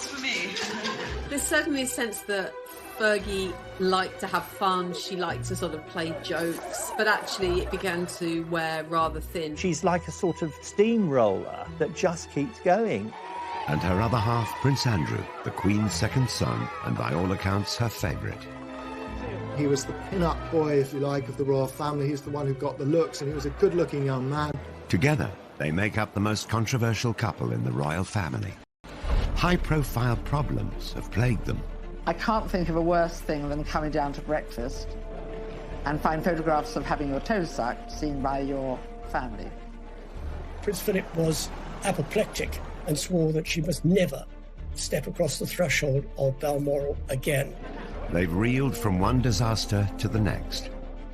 That's for me. There's certainly a sense that Fergie liked to have fun, she liked to sort of play jokes, but actually it began to wear rather thin. She's like a sort of steamroller that just keeps going. And her other half, Prince Andrew, the Queen's second son, and by all accounts, her favourite. He was the pin-up boy, if you like, of the royal family. He's the one who got the looks, and he was a good-looking young man. Together, they make up the most controversial couple in the royal family. High-profile problems have plagued them. I can't think of a worse thing than coming down to breakfast and find photographs of having your toes sucked seen by your family. Prince Philip was apoplectic and swore that she must never step across the threshold of Balmoral again. They've reeled from one disaster to the next.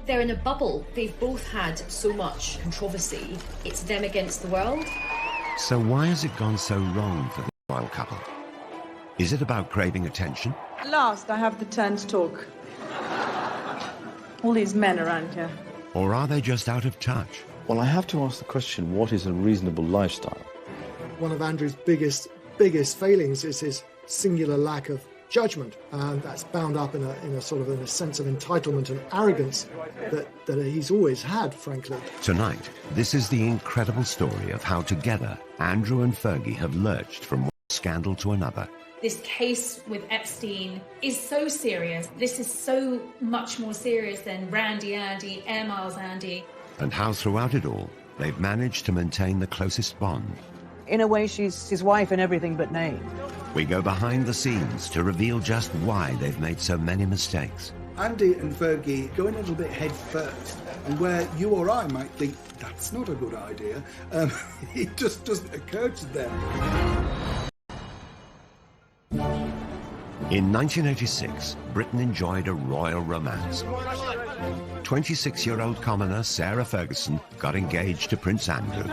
They're in a bubble. They've both had so much controversy. It's them against the world. So why has it gone so wrong for the royal couple? Is it about craving attention? At last, I have the turn to talk. All these men around here. Or are they just out of touch? Well, I have to ask the question, what is a reasonable lifestyle? One of Andrew's biggest failings is his singular lack of judgment, and that's bound up in a sense of entitlement and arrogance that he's always had, frankly. Tonight, this is the incredible story of how together Andrew and Fergie have lurched from one scandal to another. This case with Epstein is so serious. This is so much more serious than Randy Andy, Air Miles Andy. And how throughout it all, they've managed to maintain the closest bond. In a way, she's his wife in everything but name. We go behind the scenes to reveal just why they've made so many mistakes. Andy and Fergie go in a little bit head first, and where you or I might think, that's not a good idea, it just doesn't occur to them. In 1986, Britain enjoyed a royal romance. 26-year-old commoner Sarah Ferguson got engaged to Prince Andrew.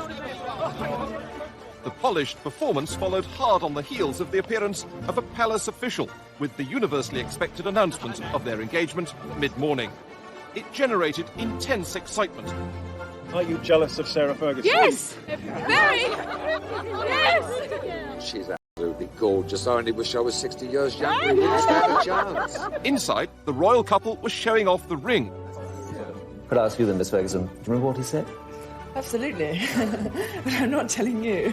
The polished performance followed hard on the heels of the appearance of a palace official with the universally expected announcement of their engagement mid-morning. It generated intense excitement. Are you jealous of Sarah Ferguson? Yes! Very! Yes! She's absolutely gorgeous. I only wish I was 60 years younger and didn't stand a chance. Inside, the royal couple was showing off the ring. Could I ask you then, Miss Ferguson, do you remember what he said? Absolutely. But I'm not telling you.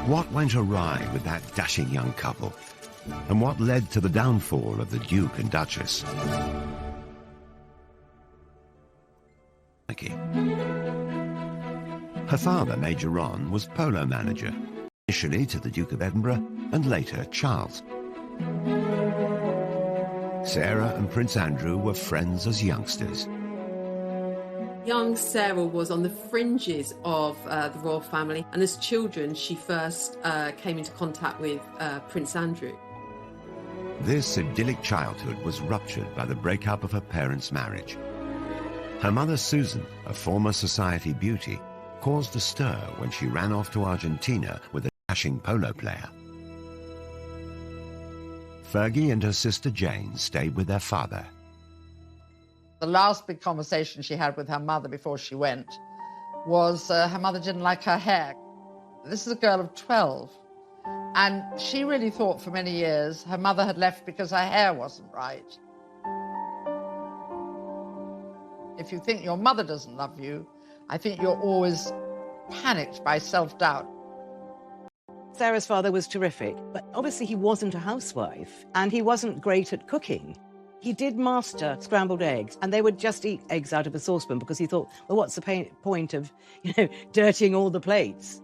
What went awry with that dashing young couple? And what led to the downfall of the Duke and Duchess? Her father, Major Ron, was polo manager, initially to the Duke of Edinburgh and later Charles. Sarah and Prince Andrew were friends as youngsters. Young Sarah was on the fringes of the royal family, and as children she first came into contact with Prince Andrew. This idyllic childhood was ruptured by the breakup of her parents' marriage. Her mother Susan, a former society beauty, caused a stir when she ran off to Argentina with a dashing polo player. Fergie and her sister Jane stayed with their father. The last big conversation she had with her mother before she went was her mother didn't like her hair. This is a girl of 12, and she really thought for many years her mother had left because her hair wasn't right. If you think your mother doesn't love you, I think you're always panicked by self-doubt. Sarah's father was terrific, but obviously he wasn't a housewife, and he wasn't great at cooking. He did master scrambled eggs, and they would just eat eggs out of a saucepan because he thought, well, what's the point of, dirtying all the plates?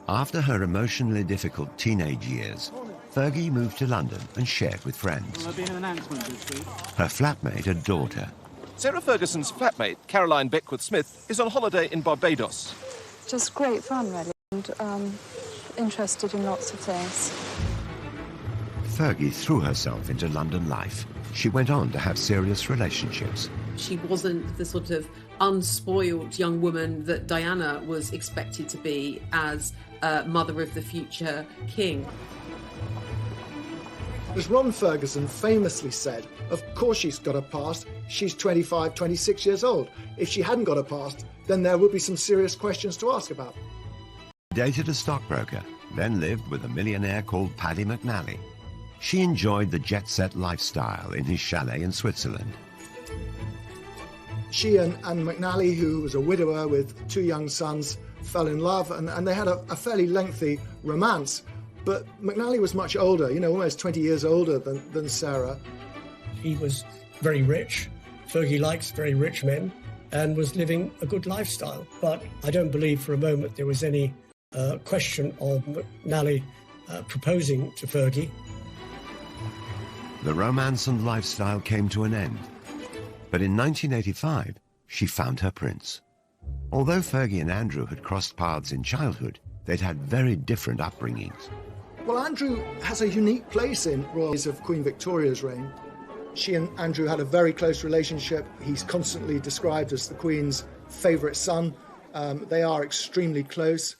After her emotionally difficult teenage years, Fergie moved to London and shared with friends. Will there be an announcement this week? Her flatmate adored her. Sarah Ferguson's flatmate, Caroline Beckworth-Smith, is on holiday in Barbados. Just great fun, really, and interested in lots of things. Fergie threw herself into London life. She went on to have serious relationships. She wasn't the sort of unspoiled young woman that Diana was expected to be as mother of the future king. As Ron Ferguson famously said, of course she's got a past. She's 25, 26 years old. If she hadn't got a past, then there would be some serious questions to ask about. Dated a stockbroker, then lived with a millionaire called Paddy McNally. She enjoyed the jet-set lifestyle in his chalet in Switzerland. She and McNally, who was a widower with 2 young sons, fell in love, and they had a fairly lengthy romance. But McNally was much older, almost 20 years older than Sarah. He was very rich. Fergie likes very rich men and was living a good lifestyle. But I don't believe for a moment there was any question of McNally proposing to Fergie. The romance and lifestyle came to an end. But in 1985, she found her prince. Although Fergie and Andrew had crossed paths in childhood, they'd had very different upbringings. Well, Andrew has a unique place in royals of Queen Victoria's reign. She and Andrew had a very close relationship. He's constantly described as the Queen's favourite son. They are extremely close,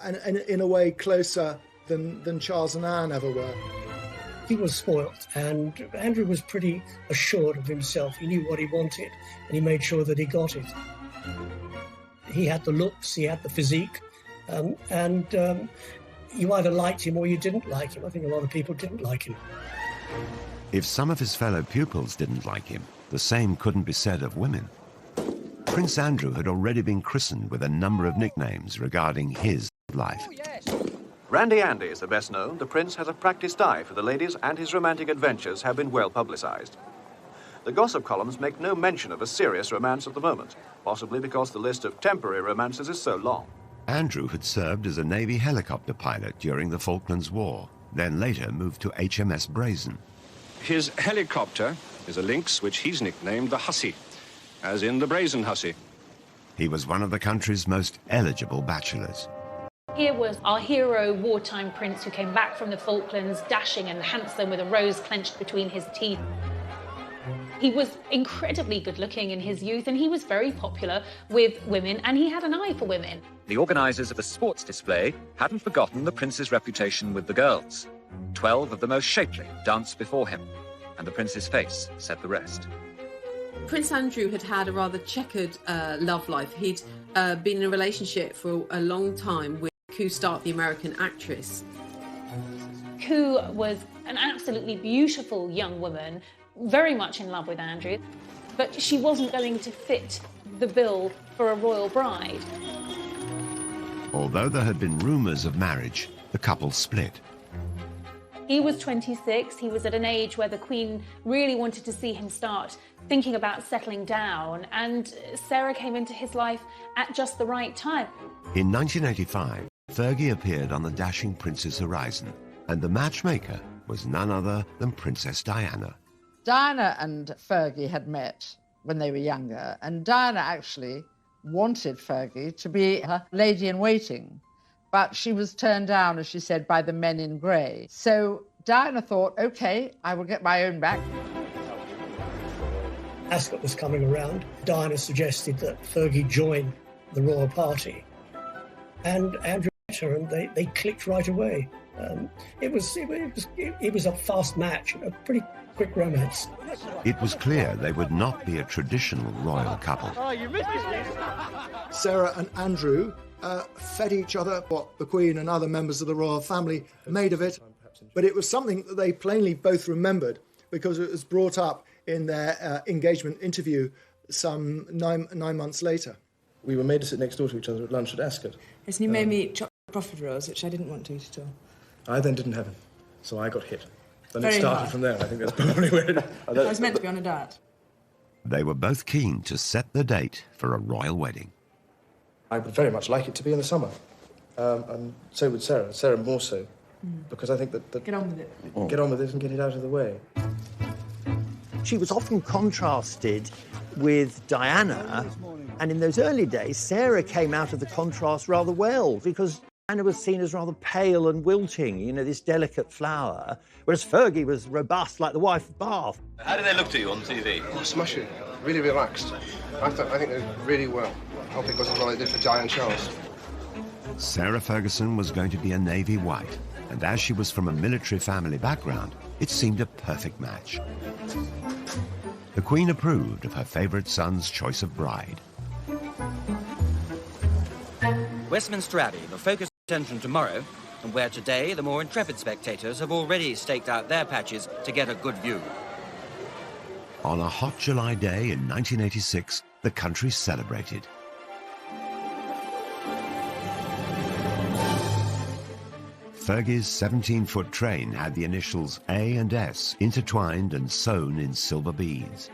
and in a way closer than Charles and Anne ever were. He was spoilt, and Andrew was pretty assured of himself. He knew what he wanted, and he made sure that he got it. He had the looks, he had the physique, and you either liked him or you didn't like him. I think a lot of people didn't like him. If some of his fellow pupils didn't like him, the same couldn't be said of women. Prince Andrew had already been christened with a number of nicknames regarding his life. Randy Andy is the best known. The Prince has a practiced eye for the ladies, and his romantic adventures have been well publicised. The gossip columns make no mention of a serious romance at the moment, possibly because the list of temporary romances is so long. Andrew had served as a Navy helicopter pilot during the Falklands War, then later moved to HMS Brazen. His helicopter is a Lynx, which he's nicknamed the Hussy, as in the Brazen Hussy. He was one of the country's most eligible bachelors. Here was our hero wartime prince who came back from the Falklands, dashing and handsome with a rose clenched between his teeth. He was incredibly good-looking in his youth, and he was very popular with women, and he had an eye for women. The organisers of the sports display hadn't forgotten the prince's reputation with the girls. 12 of the most shapely danced before him, and the prince's face said the rest. Prince Andrew had had a rather checkered love life. He'd been in a relationship for a long time with Koo Stark, the American actress. Koo was an absolutely beautiful young woman, very much in love with Andrew, but she wasn't going to fit the bill for a royal bride. Although there had been rumours of marriage, the couple split. He was 26, he was at an age where the Queen really wanted to see him start thinking about settling down, and Sarah came into his life at just the right time. In 1985, Fergie appeared on the dashing prince's horizon, and the matchmaker was none other than Princess Diana. Diana and Fergie had met when they were younger, and Diana actually wanted Fergie to be her lady-in-waiting, but she was turned down, as she said, by the men in grey. So Diana thought, OK, I will get my own back. Ascot was coming around. Diana suggested that Fergie join the royal party, and Andrew met her, and they clicked right away. It was a fast match, a pretty quick romance. It was clear they would not be a traditional royal couple. Sarah and Andrew fed each other what the Queen and other members of the royal family made of it, but it was something that they plainly both remembered because it was brought up in their engagement interview some nine months later. We were made to sit next door to each other at lunch at Ascot. Yes, and you made me eat chocolate profiteroles, which I didn't want to eat at all. I then didn't have him, so I got hit. Then Very it started hard. from there. I think that's probably where it... I was meant to be on a diet. They were both keen to set the date for a royal wedding. I would very much like it to be in the summer. And so would Sarah. Sarah more so. Because I think that... Get on with it. Get on with it and get it out of the way. She was often contrasted with Diana, and in those early days, Sarah came out of the contrast rather well, because Diana was seen as rather pale and wilting, you know, this delicate flower, whereas Fergie was robust like the wife of Bath. How did they look to you on TV? Oh, smashing. Really relaxed. I think they did really well. I hope it goes as well as they did for Di and Charles. Sarah Ferguson was going to be a Navy wife, and as she was from a military family background, it seemed a perfect match. The Queen approved of her favourite son's choice of bride. Westminster Abbey, the focus attention tomorrow, and where today the more intrepid spectators have already staked out their patches to get a good view. On a hot July day in 1986, the country celebrated. Fergie's 17-foot train had the initials A and S intertwined and sewn in silver beads.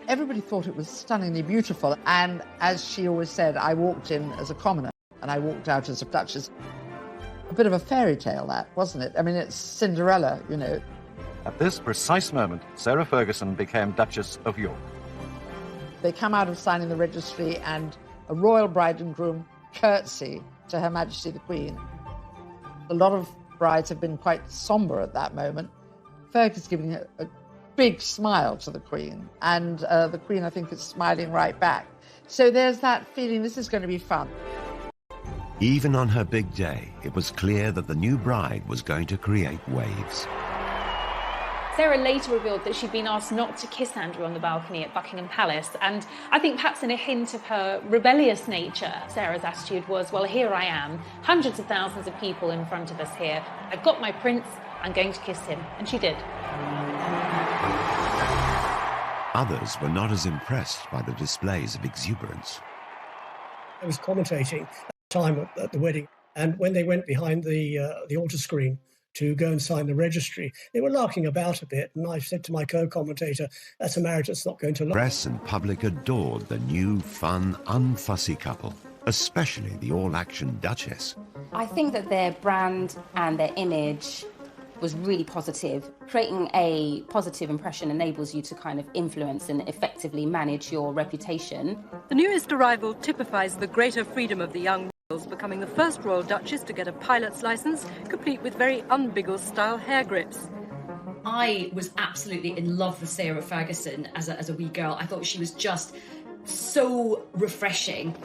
Everybody thought it was stunningly beautiful, and as she always said, I walked in as a commoner and I walked out as a duchess. A bit of a fairy tale, that, wasn't it? I mean, it's Cinderella, you know. At this precise moment, Sarah Ferguson became Duchess of York. They come out of signing the registry and a royal bride and groom curtsy to Her Majesty the Queen. A lot of brides have been quite sombre at that moment. Fergie's giving a big smile to the Queen, and the Queen, I think, is smiling right back. So there's that feeling this is going to be fun. Even on her big day, it was clear that the new bride was going to create waves. Sarah later revealed that she'd been asked not to kiss Andrew on the balcony at Buckingham Palace, and I think perhaps in a hint of her rebellious nature, Sarah's attitude was, well, here I am, hundreds of thousands of people in front of us here. I've got my prince, I'm going to kiss him. And she did. Others were not as impressed by the displays of exuberance. I was commentating at the time at the wedding, and when they went behind the altar screen to go and sign the registry, they were larking about a bit, and I said to my co-commentator, that's a marriage that's not going to last. Press and public adored the new, fun, unfussy couple, especially the all-action Duchess. I think that their brand and their image was really positive. Creating a positive impression enables you to kind of influence and effectively manage your reputation. The newest arrival typifies the greater freedom of the young royals, becoming the first royal duchess to get a pilot's license, complete with very un-Biggles-style hair grips. I was absolutely in love with Sarah Ferguson as a wee girl. I thought she was just so refreshing.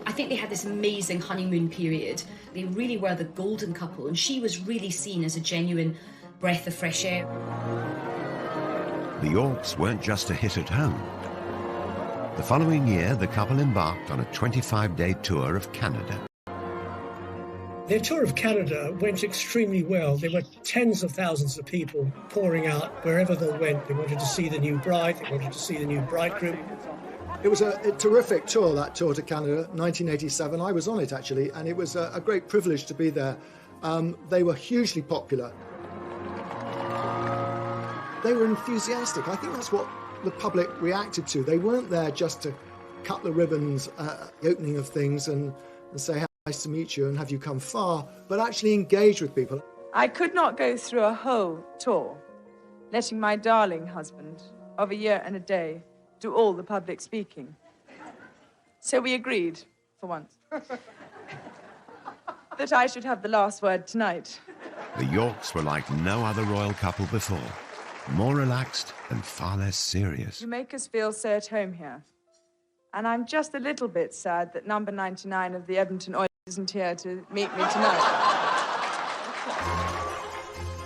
I think they had this amazing honeymoon period. They really were the golden couple, and she was really seen as a genuine breath of fresh air. The Yorks weren't just a hit at home. The following year, the couple embarked on a 25-day tour of Canada. Their tour of Canada went extremely well. There were tens of thousands of people pouring out wherever they went. They wanted to see the new bride, they wanted to see the new bridegroom. It was a terrific tour, that tour to Canada, 1987. I was on it, actually, and it was a great privilege to be there. They were hugely popular. They were enthusiastic. I think that's what the public reacted to. They weren't there just to cut the ribbons at the opening of things and say, how nice to meet you and have you come far, but actually engage with people. I could not go through a whole tour, letting my darling husband of a year and a day do all the public speaking. So we agreed, for once, that I should have the last word tonight. The Yorks were like no other royal couple before, more relaxed and far less serious. You make us feel so at home here. And I'm just a little bit sad that number 99 of the Edmonton Oil isn't here to meet me tonight.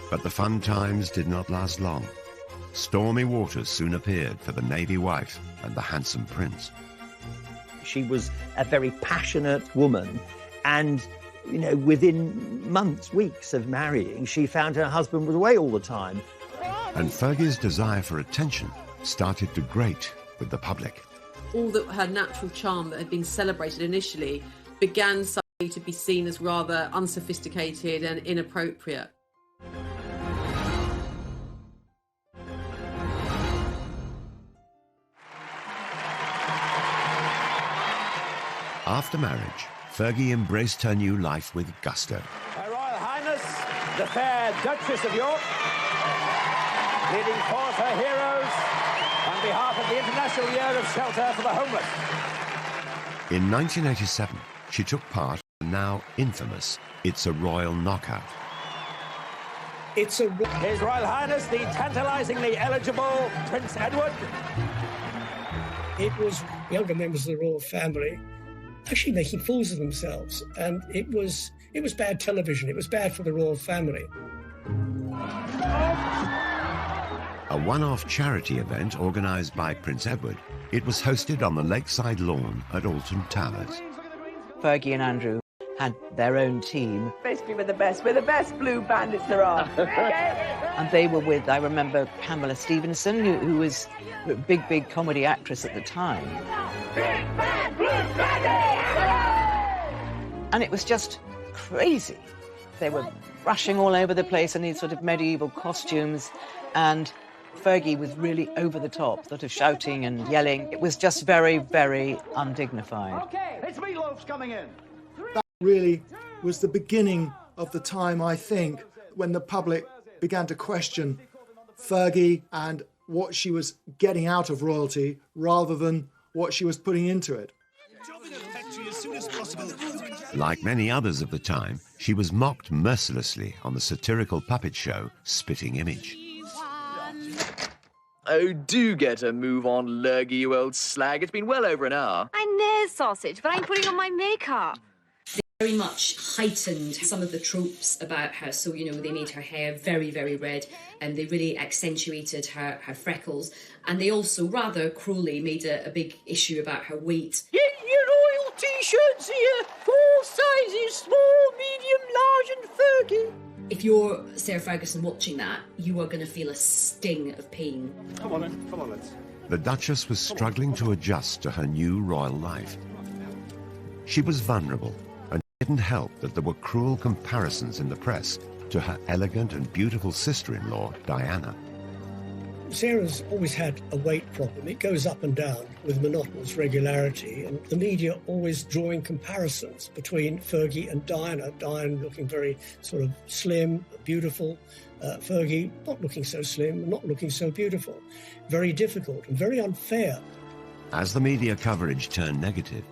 But the fun times did not last long. Stormy waters soon appeared for the Navy wife and the handsome prince. She was a very passionate woman, and, you know, within months, weeks of marrying, she found her husband was away all the time. And Fergie's desire for attention started to grate with the public. All that her natural charm that had been celebrated initially began suddenly to be seen as rather unsophisticated and inappropriate. After marriage, Fergie embraced her new life with gusto. Her Royal Highness, the fair Duchess of York, leading forth her heroes on behalf of the International Year of Shelter for the Homeless. In 1987, she took part in the now infamous It's a Royal Knockout. His Royal Highness, the tantalisingly eligible Prince Edward. It was younger members of the royal family actually making fools of themselves, and it was bad television. It was bad for the royal family. A one-off charity event organised by Prince Edward, it was hosted on the lakeside lawn at Alton Towers. Fergie and Andrew had their own team. Basically, we're the best. We're the best blue bandits there are. And they were with, I remember, Pamela Stevenson, who was a big comedy actress at the time. And it was just crazy. They were rushing all over the place in these sort of medieval costumes, and Fergie was really over the top, sort of shouting and yelling. It was just very, very undignified. Okay, it's Meatloaf's coming in. That really was the beginning of the time, I think, when the public began to question Fergie and what she was getting out of royalty rather than what she was putting into it. Like many others of the time, she was mocked mercilessly on the satirical puppet show Spitting Image. Oh, do get a move on, Lurgy, you old slag. It's been well over an hour. I know, sausage, but I'm putting on my makeup. They very much heightened some of the tropes about her. So, you know, they made her hair very, very red, and they really accentuated her freckles. And they also, rather cruelly, made a big issue about her weight. Get your royal T-shirts here. 4 sizes, small, medium, large and Fergie. If you're Sarah Ferguson watching that, you are going to feel a sting of pain. Come on then, come on, lads. The Duchess was struggling to adjust to her new royal life. She was vulnerable, and it didn't help that there were cruel comparisons in the press to her elegant and beautiful sister-in-law, Diana. Sarah's always had a weight problem. It goes up and down with monotonous regularity, and the media always drawing comparisons between Fergie and Diana. Diana looking very sort of slim, beautiful. Fergie not looking so slim, not looking so beautiful. Very difficult and very unfair. As the media coverage turned negative,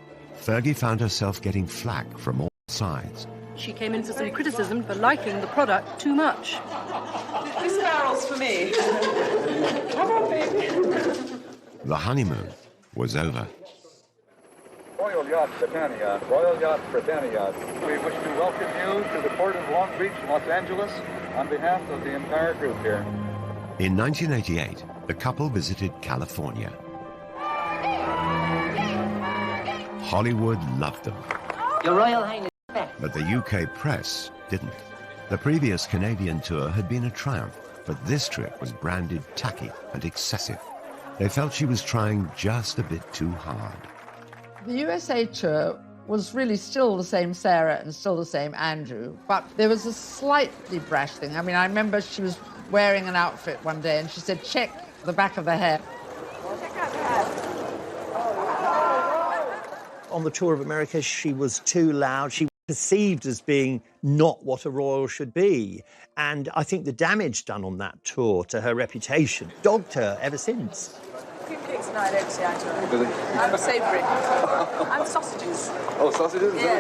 Fergie found herself getting flack from all sides. She came in for some criticism for liking the product too much. This barrel's for me. Come on, baby. The honeymoon was over. Royal Yacht Britannia, Royal Yacht Britannia. We wish to welcome you to the port of Long Beach, Los Angeles, on behalf of the entire group here. In 1988, the couple visited California. Hollywood loved them. Your Royal Highness. But the UK press didn't. The previous Canadian tour had been a triumph, but this trip was branded tacky and excessive. They felt she was trying just a bit too hard. The USA tour was really still the same Sarah and still the same Andrew, but there was a slightly brash thing. I mean, I remember she was wearing an outfit one day and she said, check the back of the hair. On the tour of America, she was too loud. She was perceived as being not what a royal should be. And I think the damage done on that tour to her reputation dogged her ever since. Cream cakes and I don't see eye to eye. Really? I'm savoury. And sausages. Oh, sausages? Yeah,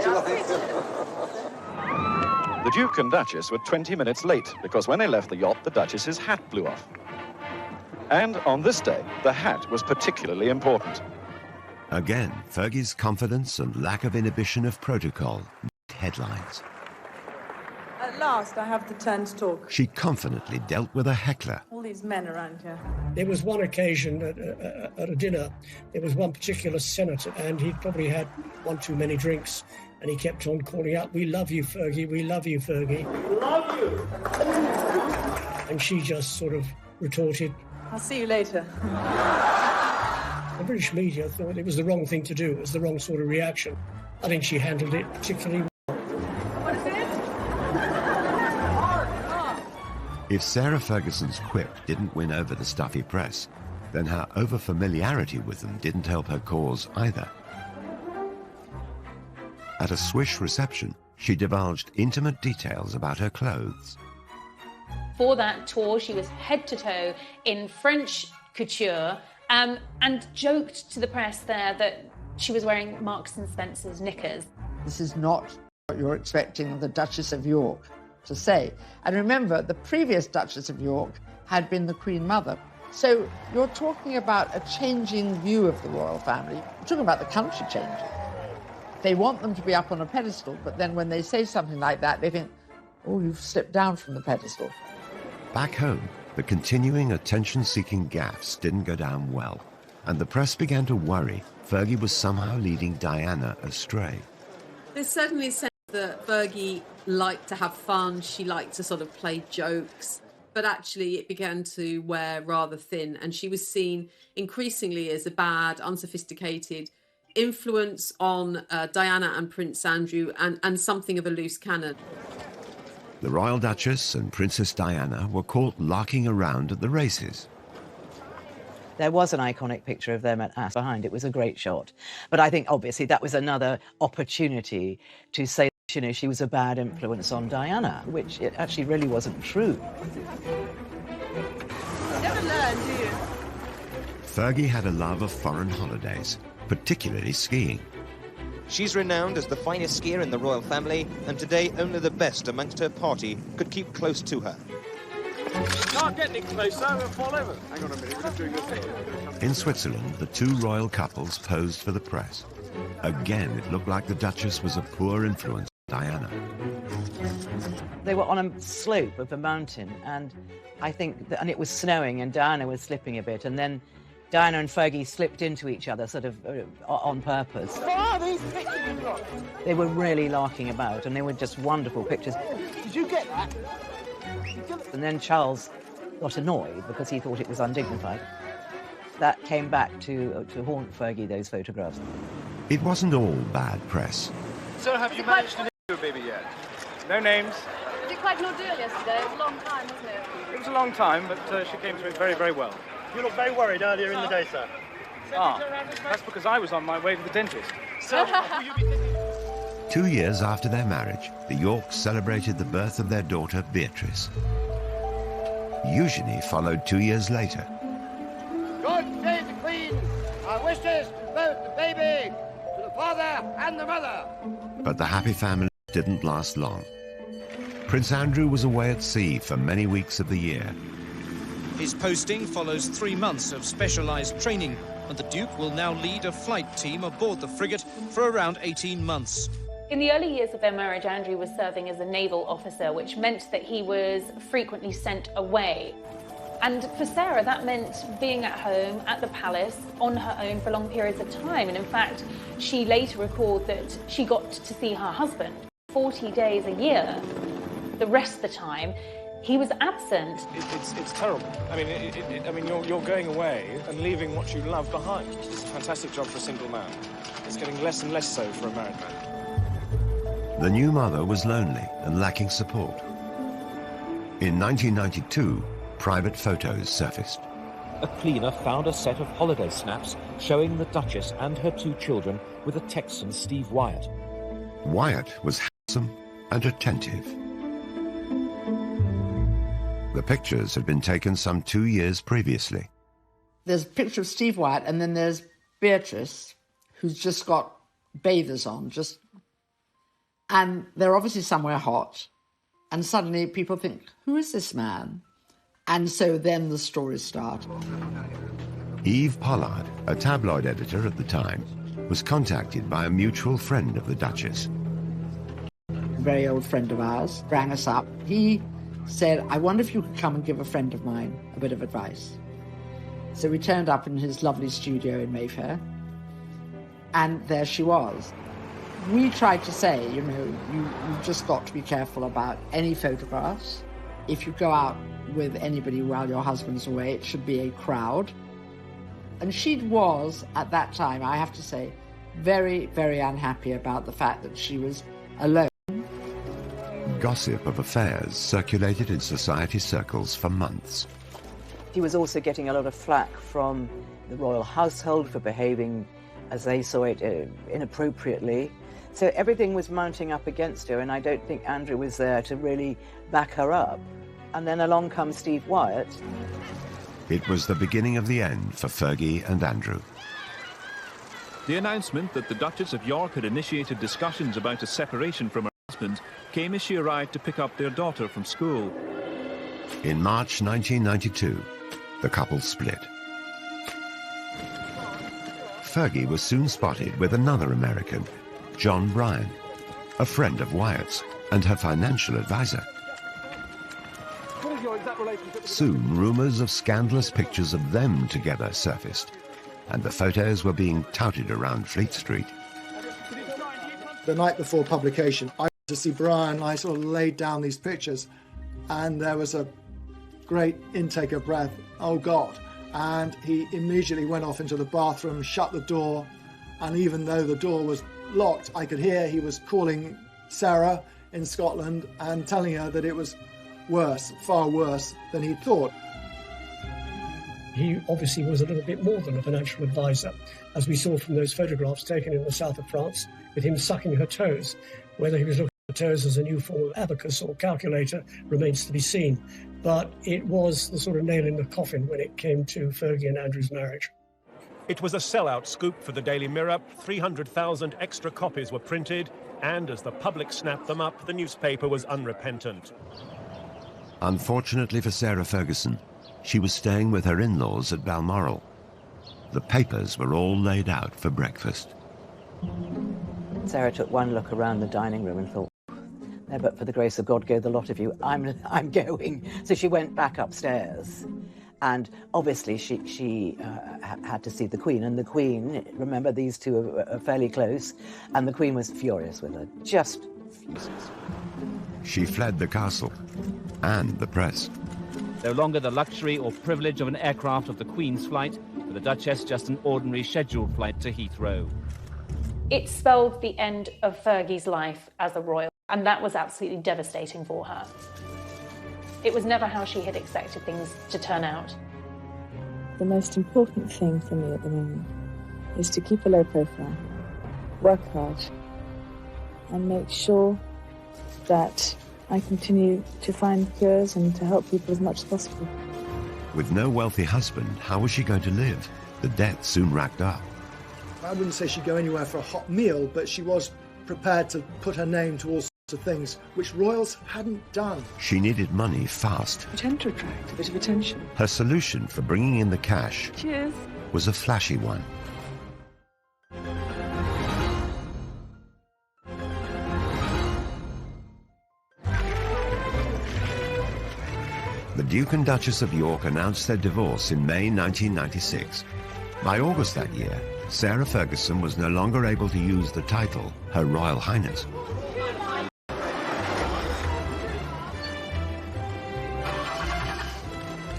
The Duke and Duchess were 20 minutes late because when they left the yacht, the Duchess's hat blew off. And on this day, the hat was particularly important. Again, Fergie's confidence and lack of inhibition of protocol made headlines. At last, I have the turn to talk. She confidently dealt with a heckler. All these men around here. There was one occasion at a dinner, there was one particular senator, and he'd probably had one too many drinks, and he kept on calling out, "We love you, Fergie, we love you, Fergie. Love you! And she just sort of retorted. I'll see you later. The British media thought it was the wrong thing to do. It was the wrong sort of reaction. I think she handled it particularly well. What is it? If Sarah Ferguson's quip didn't win over the stuffy press, then her over-familiarity with them didn't help her cause either. At a swish reception, she divulged intimate details about her clothes. For that tour, she was head to toe in French couture, and joked to the press there that she was wearing Marks and Spencer's knickers. This is not what you're expecting the Duchess of York to say. And remember, the previous Duchess of York had been the Queen Mother. So you're talking about a changing view of the royal family. You're talking about the country changing. They want them to be up on a pedestal, but then when they say something like that, they think, oh, you've slipped down from the pedestal. Back home, the continuing attention-seeking gaffes didn't go down well, and the press began to worry Fergie was somehow leading Diana astray. They certainly That Fergie liked to have fun, she liked to sort of play jokes, but actually it began to wear rather thin, and she was seen increasingly as a bad, unsophisticated influence on Diana and Prince Andrew, and something of a loose cannon. The Royal Duchess and Princess Diana were caught larking around at the races. There was an iconic picture of them at Ass behind. It was a great shot. But I think, obviously, that was another opportunity to say, you know, she was a bad influence on Diana, which it actually really wasn't true. Never learn, do you? Fergie had a love of foreign holidays, particularly skiing. She's renowned as the finest skier in the royal family, and today only the best amongst her party could keep close to her. Can't get any closer, we'll fall over. Hang on a minute, we're just doing this thing. In Switzerland, the two royal couples posed for the press. Again, it looked like the Duchess was a poor influence on Diana. They were on a slope of a mountain, and I think, and it was snowing, and Diana was slipping a bit, and then Diana and Fergie slipped into each other, sort of on purpose. Oh, these pictures you've got. They were really larking about, and they were just wonderful pictures. Did you get that? And then Charles got annoyed because he thought it was undignified. That came back to haunt Fergie, those photographs. It wasn't all bad press. So have you managed to name your baby yet? No names. Was it quite an ordeal yesterday? It was a long time, wasn't it? It was a long time, but she came through it very, very well. You looked very worried earlier in the day, sir. Ah, that's because I was on my way to the dentist. So, 2 years after their marriage, the Yorks celebrated the birth of their daughter, Beatrice. Eugenie followed 2 years later. God save the Queen! Our wishes to both the baby, to the father and the mother. But the happy family didn't last long. Prince Andrew was away at sea for many weeks of the year. His posting follows 3 months of specialised training, and the Duke will now lead a flight team aboard the frigate for around 18 months. In the early years of their marriage, Andrew was serving as a naval officer, which meant that he was frequently sent away. And for Sarah, that meant being at home at the palace on her own for long periods of time. And in fact, she later recalled that she got to see her husband 40 days a year. The rest of the time, he was absent. It's terrible. I mean, you're going away and leaving what you love behind. It's a fantastic job for a single man. It's getting less and less so for a married man. The new mother was lonely and lacking support. In 1992, private photos surfaced. A cleaner found a set of holiday snaps showing the Duchess and her 2 children with a Texan, Steve Wyatt. Wyatt was handsome and attentive. The pictures had been taken some 2 years previously. There's a picture of Steve Wyatt, and then there's Beatrice, who's just got bathers on, and they're obviously somewhere hot. And suddenly people think, who is this man? And so then the stories start. Eve Pollard, a tabloid editor at the time, was contacted by a mutual friend of the Duchess. A very old friend of ours rang us up. He said, I wonder if you could come and give a friend of mine a bit of advice. So we turned up in his lovely studio in Mayfair, and there she was. We tried to say, you know, you've just got to be careful about any photographs. If you go out with anybody while your husband's away, it should be a crowd. And she was, at that time, I have to say, very, very unhappy about the fact that she was alone. Gossip of affairs circulated in society circles for months. She was also getting a lot of flack from the royal household for behaving, as they saw it, inappropriately. So everything was mounting up against her, and I don't think Andrew was there to really back her up. And then along comes Steve Wyatt. It was the beginning of the end for Fergie and Andrew. The announcement that the Duchess of York had initiated discussions about a separation from her husband came as she arrived to pick up their daughter from school. In March 1992, the couple split. Fergie was soon spotted with another American, John Bryan, a friend of Wyatt's and her financial advisor. Soon, rumours of scandalous pictures of them together surfaced, and the photos were being touted around Fleet Street. The night before publication, I to see Brian. I sort of laid down these pictures, and there was a great intake of breath. Oh God. And he immediately went off into the bathroom, shut the door, and even though the door was locked, I could hear he was calling Sarah in Scotland and telling her that it was worse, far worse than he thought. He obviously was a little bit more than a financial advisor, as we saw from those photographs taken in the south of France with him sucking her toes. Whether he was looking at her toes as a new form of abacus or calculator remains to be seen. But it was the sort of nail in the coffin when it came to Fergie and Andrew's marriage. It was a sellout scoop for the Daily Mirror. 300,000 extra copies were printed, and as the public snapped them up, the newspaper was unrepentant. Unfortunately for Sarah Ferguson, she was staying with her in-laws at Balmoral. The papers were all laid out for breakfast. Sarah took one look around the dining room and thought, "There, but for the grace of God, go the lot of you. I'm going." So she went back upstairs, and obviously she had to see the Queen. And the Queen, remember, these two are fairly close, and the Queen was furious with her, just furious. She fled the castle and the press. No longer the luxury or privilege of an aircraft of the Queen's flight, for the Duchess just an ordinary scheduled flight to Heathrow. It spelled the end of Fergie's life as a royal, and that was absolutely devastating for her. It was never how she had expected things to turn out. The most important thing for me at the moment is to keep a low profile, work hard, and make sure that I continue to find cures and to help people as much as possible. With no wealthy husband, how was she going to live? The debt soon racked up. I wouldn't say she'd go anywhere for a hot meal, but she was prepared to put her name to all sorts of things which royals hadn't done. She needed money fast. I tend to attract a bit of attention. Her solution for bringing in the cash Cheers. was a flashy one. The Duke and Duchess of York announced their divorce in May 1996. By August that year, Sarah Ferguson was no longer able to use the title Her Royal Highness.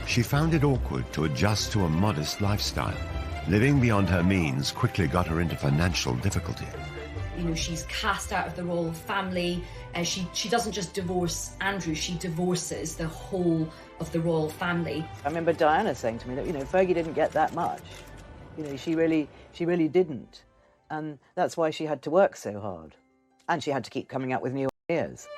She found it awkward to adjust to a modest lifestyle. Living beyond her means quickly got her into financial difficulty. You know, she's cast out of the royal family. She doesn't just divorce Andrew, she divorces the whole of the royal family. I remember Diana saying to me that, you know, Fergie didn't get that much. You know, she really didn't. And that's why she had to work so hard. And she had to keep coming up with new ideas.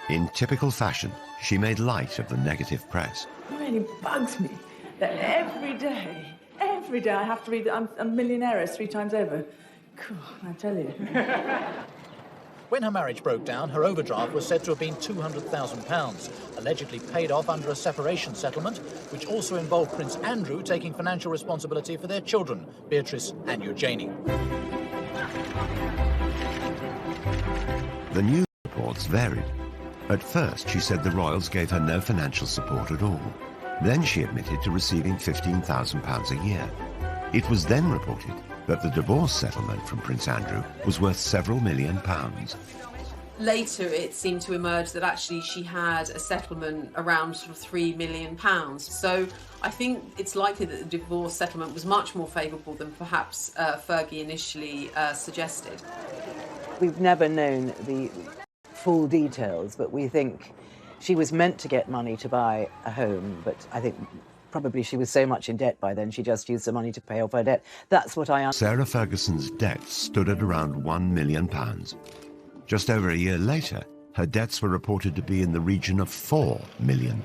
In typical fashion, she made light of the negative press. It really bugs me that every day I have to read that I'm a millionaire 3 times over. Cool, I tell you. When her marriage broke down, her overdraft was said to have been £200,000, allegedly paid off under a separation settlement, which also involved Prince Andrew taking financial responsibility for their children, Beatrice and Eugenie. The news reports varied. At first, she said the royals gave her no financial support at all. Then she admitted to receiving £15,000 a year. It was then reported that the divorce settlement from Prince Andrew was worth several £1 million. Later, it seemed to emerge that actually she had a settlement around sort of £3 million. So I think it's likely that the divorce settlement was much more favourable than perhaps Fergie initially suggested. We've never known the full details, but we think she was meant to get money to buy a home, but I think probably she was so much in debt by then, she just used the money to pay off her debt. That's what I understand. Sarah Ferguson's debts stood at around £1 million. Just over a year later, her debts were reported to be in the region of £4 million.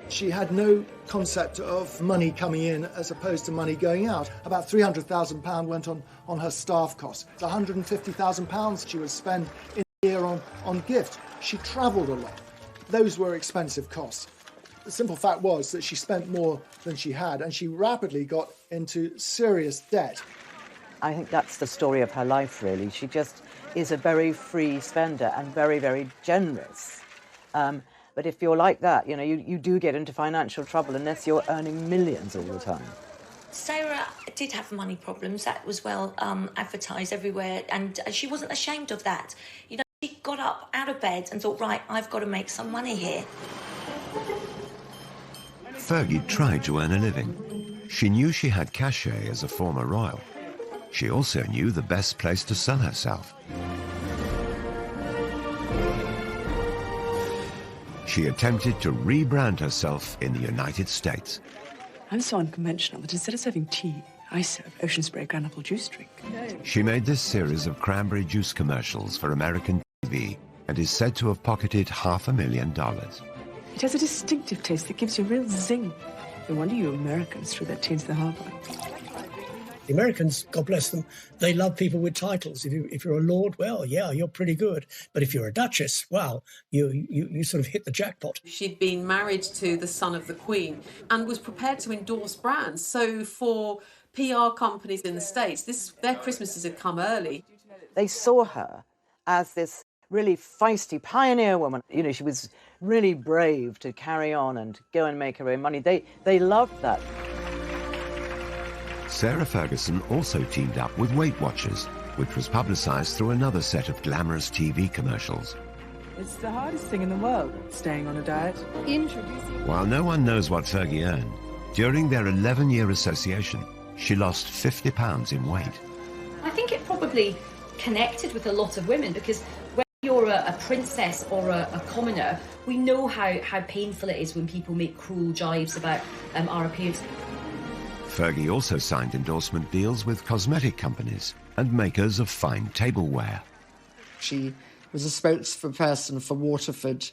She had no concept of money coming in as opposed to money going out. About £300,000 went on her staff costs. £150,000 she would spend in a year on gift. She travelled a lot. Those were expensive costs. The simple fact was that she spent more than she had, and she rapidly got into serious debt. I think that's the story of her life, really. She just is a very free spender and very, very generous. But if you're like that, you know, you do get into financial trouble unless you're earning millions all the time. Sarah did have money problems. That was well advertised everywhere, and she wasn't ashamed of that. You know, She got up out of bed and thought, right, I've got to make some money here. Fergie tried to earn a living. She knew she had cachet as a former royal. She also knew the best place to sell herself. She attempted to rebrand herself in the United States. I'm so unconventional that instead of serving tea, I serve ocean spray ground apple juice drink. She made this series of cranberry juice commercials for American TV and is said to have pocketed $500,000. It has a distinctive taste that gives you a real zing. No wonder you Americans threw that tea into the harbour. The Americans, God bless them, they love people with titles. If you're a lord, well, yeah, you're pretty good. But if you're a duchess, wow, you sort of hit the jackpot. She'd been married to the son of the Queen and was prepared to endorse brands. So for PR companies in the States, their Christmases had come early. They saw her as this really feisty pioneer woman. You know, she was really brave to carry on and go and make her own money. They loved that. Sarah Ferguson also teamed up with Weight Watchers, which was publicised through another set of glamorous TV commercials. It's the hardest thing in the world, staying on a diet. While no one knows what Fergie earned, during their 11-year association, she lost 50 pounds in weight. I think it probably connected with a lot of women because when you're a princess or a commoner, we know how painful it is when people make cruel jibes about our appearance. Fergie also signed endorsement deals with cosmetic companies and makers of fine tableware. She was a spokesperson for Waterford,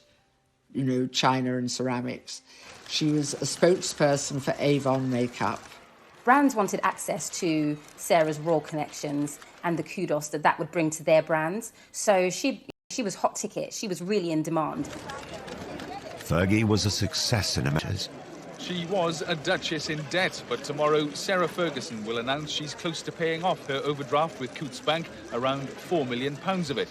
you know, china and ceramics. She was a spokesperson for Avon makeup. Brands wanted access to Sarah's royal connections and the kudos that would bring to their brands. So she was hot ticket. She was really in demand. Fergie was a success in America. She was a duchess in debt, but tomorrow Sarah Ferguson will announce she's close to paying off her overdraft with Coutts Bank, around £4 million of it.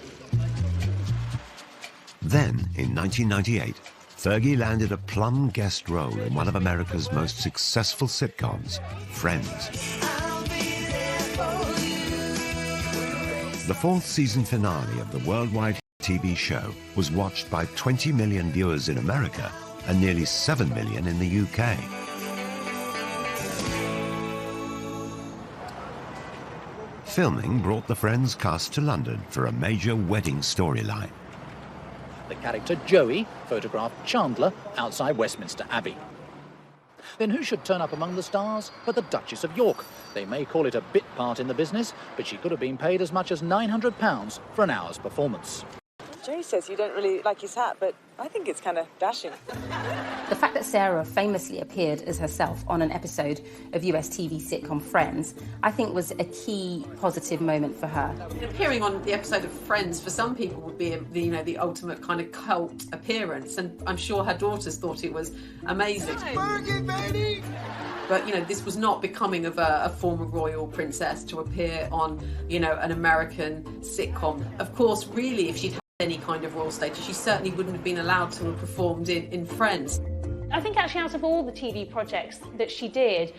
Then, in 1998, Fergie landed a plum guest role in one of America's most successful sitcoms, Friends. The fourth season finale of the worldwide TV show was watched by 20 million viewers in America and nearly 7 million in the UK. Filming brought the Friends cast to London for a major wedding storyline. The character Joey photographed Chandler outside Westminster Abbey. Then who should turn up among the stars but the Duchess of York? They may call it a bit part in the business, but she could have been paid as much as £900 for an hour's performance. Jay says you don't really like his hat, but I think it's kind of dashing. The fact that Sarah famously appeared as herself on an episode of US TV sitcom Friends, I think was a key positive moment for her. Appearing on the episode of Friends for some people would be the ultimate kind of cult appearance, and I'm sure her daughters thought it was amazing. Fergie, baby! But, this was not becoming of a former royal princess to appear on, an American sitcom. Of course, really, if she'd had any kind of royal status, she certainly wouldn't have been allowed to have performed in Friends. I think actually out of all the TV projects that she did,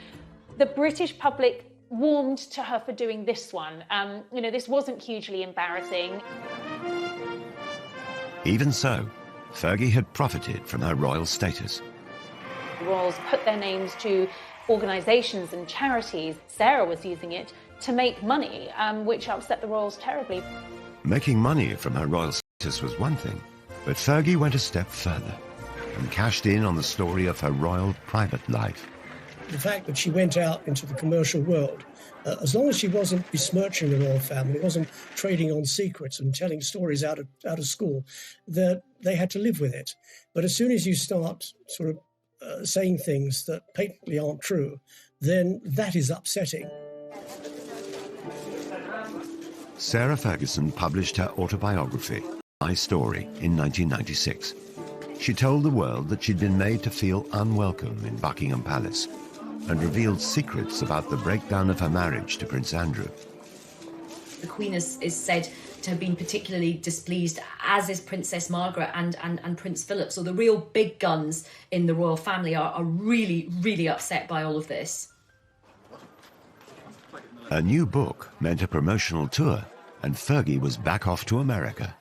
the British public warmed to her for doing this one. This wasn't hugely embarrassing. Even so, Fergie had profited from her royal status. The royals put their names to organisations and charities. Sarah was using it to make money, which upset the royals terribly. Making money from her royal status was one thing, but Fergie went a step further and cashed in on the story of her royal private life. The fact that she went out into the commercial world, as long as she wasn't besmirching the royal family, wasn't trading on secrets and telling stories out of school, that they had to live with it. But as soon as you start sort of saying things that patently aren't true, then that is upsetting. Sarah Ferguson published her autobiography, My Story, in 1996. She told the world that she'd been made to feel unwelcome in Buckingham Palace and revealed secrets about the breakdown of her marriage to Prince Andrew. The Queen is said to have been particularly displeased, as is Princess Margaret and Prince Philip. So the real big guns in the royal family are really, really upset by all of this. A new book meant a promotional tour, and Fergie was back off to America.